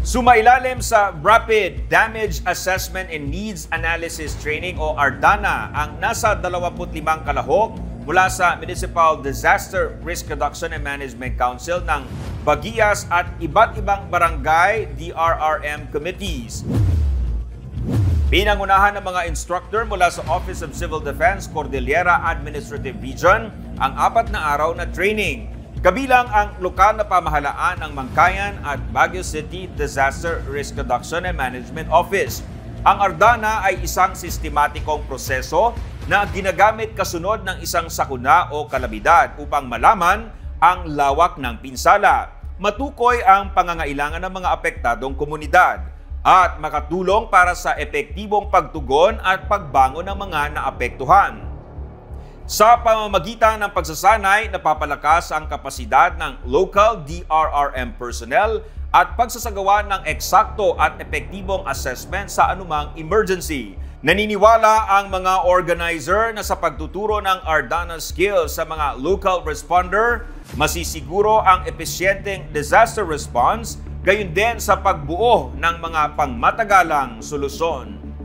Sumailalim sa Rapid Damage Assessment and Needs Analysis Training o ARDANA ang nasa 25 kalahok mula sa Municipal Disaster Risk Reduction and Management Council ng Baguias at iba't ibang barangay DRRM committees. Pinangunahan ng mga instructor mula sa Office of Civil Defense Cordillera Administrative Region ang 4 na araw na training. Kabilang ang lokal na pamahalaan ng Mangkayan at Baguio City Disaster Risk Reduction and Management Office. Ang ARDANA ay isang sistematikong proseso na ginagamit kasunod ng isang sakuna o kalamidad upang malaman ang lawak ng pinsala, matukoy ang pangangailangan ng mga apektadong komunidad, at makatulong para sa epektibong pagtugon at pagbangon ng mga naapektuhan. Sa pamamagitan ng pagsasanay, napapalakas ang kapasidad ng local DRRM personnel at pagsasagawa ng eksakto at epektibong assessment sa anumang emergency. Naniniwala ang mga organizer na sa pagtuturo ng ARDANA skills sa mga local responder, masisiguro ang epesyenteng disaster response, gayon din sa pagbuo ng mga pangmatagalang solusyon.